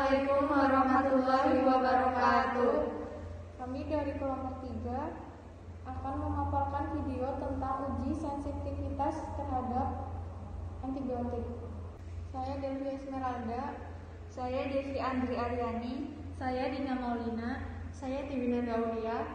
Assalamualaikum warahmatullahi wabarakatuh. Kami dari kelompok 3 akan memaparkan video tentang uji sensitivitas terhadap antibiotik. Saya Devi Esmeralda. Saya Devi Andri Aryani. Saya Dina Maulina. Saya Tiwina Daulia.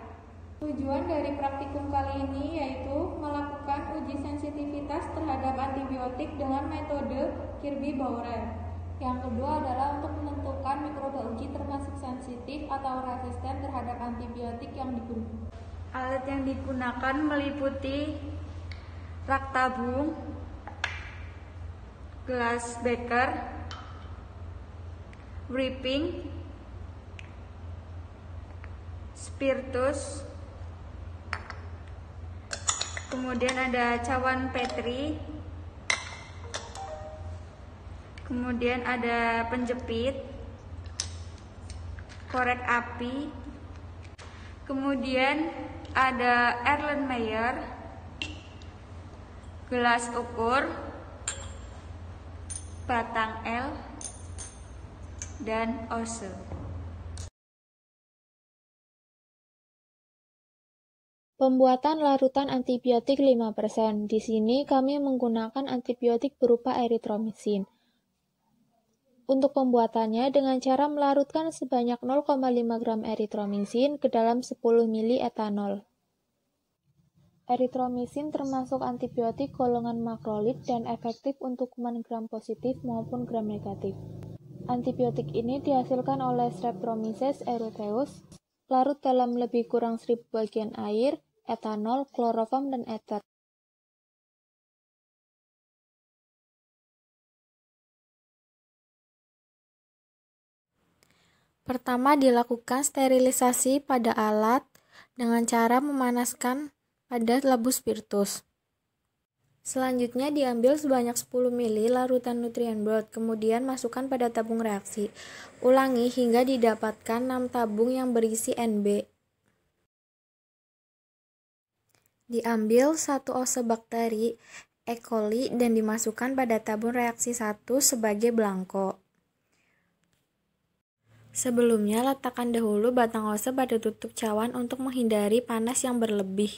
Tujuan dari praktikum kali ini yaitu melakukan uji sensitivitas terhadap antibiotik dengan metode Kirby-Bauer. Yang kedua adalah untuk menentukan mikroba uji termasuk sensitif atau resisten terhadap antibiotik yang digunakan. Alat yang digunakan meliputi rak tabung, gelas beker, wrapping, spiritus, kemudian ada cawan Petri, kemudian ada penjepit, korek api, kemudian ada Erlenmeyer, gelas ukur, batang L, dan ose. Pembuatan larutan antibiotik 5%. Di sini kami menggunakan antibiotik berupa eritromisin. Untuk pembuatannya dengan cara melarutkan sebanyak 0,5 gram eritromisin ke dalam 10 ml etanol. Eritromisin termasuk antibiotik golongan makrolid dan efektif untuk kuman gram positif maupun gram negatif. Antibiotik ini dihasilkan oleh Streptomyces erytheus, larut dalam lebih kurang 1000 bagian air, etanol, kloroform, dan eter. Pertama dilakukan sterilisasi pada alat dengan cara memanaskan pada labu spiritus. Selanjutnya diambil sebanyak 10 ml larutan nutrien broth, kemudian masukkan pada tabung reaksi. Ulangi hingga didapatkan 6 tabung yang berisi NB. Diambil 1 ose bakteri E. coli dan dimasukkan pada tabung reaksi 1 sebagai belangko. Sebelumnya, letakkan dahulu batang ose pada tutup cawan untuk menghindari panas yang berlebih.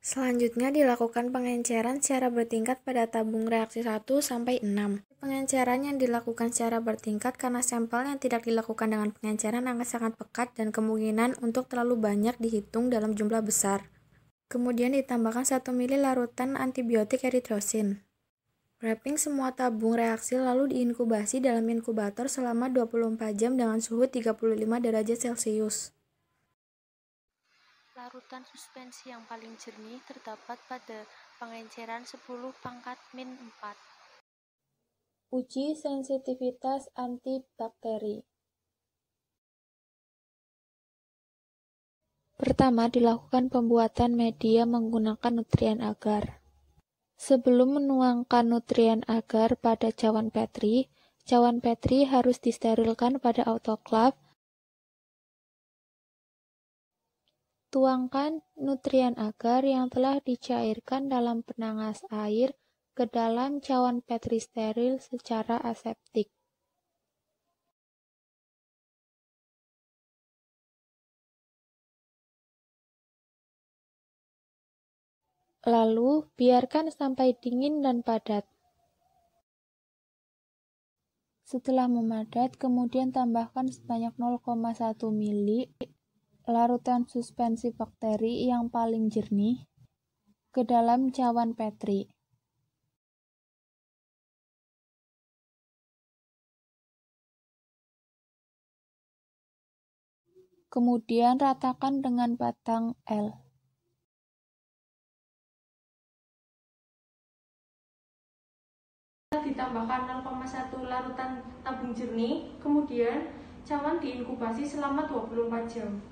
Selanjutnya dilakukan pengenceran secara bertingkat pada tabung reaksi 1 sampai 6. Pengenceran yang dilakukan secara bertingkat karena sampel yang tidak dilakukan dengan pengenceran akan sangat pekat dan kemungkinan untuk terlalu banyak dihitung dalam jumlah besar. Kemudian ditambahkan 1 ml larutan antibiotik eritrosin. Wrapping semua tabung reaksi lalu diinkubasi dalam inkubator selama 24 jam dengan suhu 35 derajat Celcius. Larutan suspensi yang paling jernih terdapat pada pengenceran 10⁻⁴. Uji sensitivitas antibakteri. Pertama, dilakukan pembuatan media menggunakan nutrien agar. Sebelum menuangkan nutrien agar pada cawan Petri harus disterilkan pada autoklaf. Tuangkan nutrien agar yang telah dicairkan dalam penangas air ke dalam cawan Petri steril secara aseptik. Lalu, biarkan sampai dingin dan padat. Setelah memadat, kemudian tambahkan sebanyak 0,1 ml larutan suspensi bakteri yang paling jernih ke dalam cawan Petri. Kemudian ratakan dengan batang L. Ditambahkan 0,1 larutan tabung jernih, kemudian cawan diinkubasi selama 24 jam.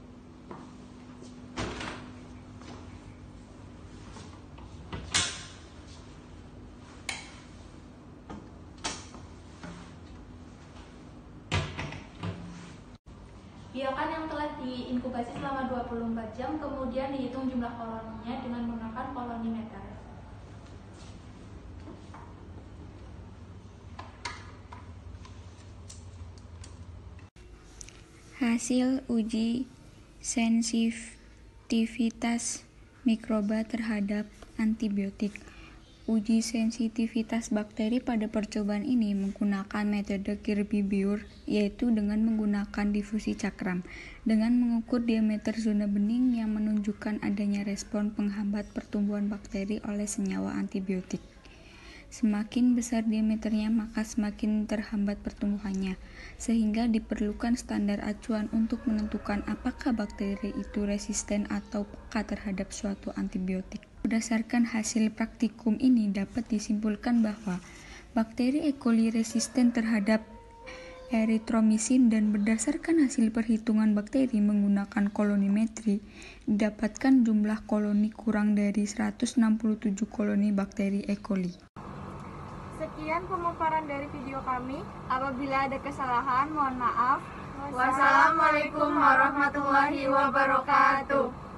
Biakan yang telah diinkubasi selama 24 jam, kemudian dihitung jumlah koloninya dengan menggunakan kolonimeter. Hasil uji sensitivitas mikroba terhadap antibiotik. Uji sensitivitas bakteri pada percobaan ini menggunakan metode Kirby-Bauer, yaitu dengan menggunakan difusi cakram, dengan mengukur diameter zona bening yang menunjukkan adanya respon penghambat pertumbuhan bakteri oleh senyawa antibiotik. Semakin besar diameternya, maka semakin terhambat pertumbuhannya, sehingga diperlukan standar acuan untuk menentukan apakah bakteri itu resisten atau peka terhadap suatu antibiotik. Berdasarkan hasil praktikum ini dapat disimpulkan bahwa bakteri E. coli resisten terhadap eritromisin, dan berdasarkan hasil perhitungan bakteri menggunakan kolonimetri, didapatkan jumlah koloni kurang dari 167 koloni bakteri E. coli. Sekian pemaparan dari video kami. Apabila ada kesalahan, mohon maaf. Wassalamualaikum warahmatullahi wabarakatuh.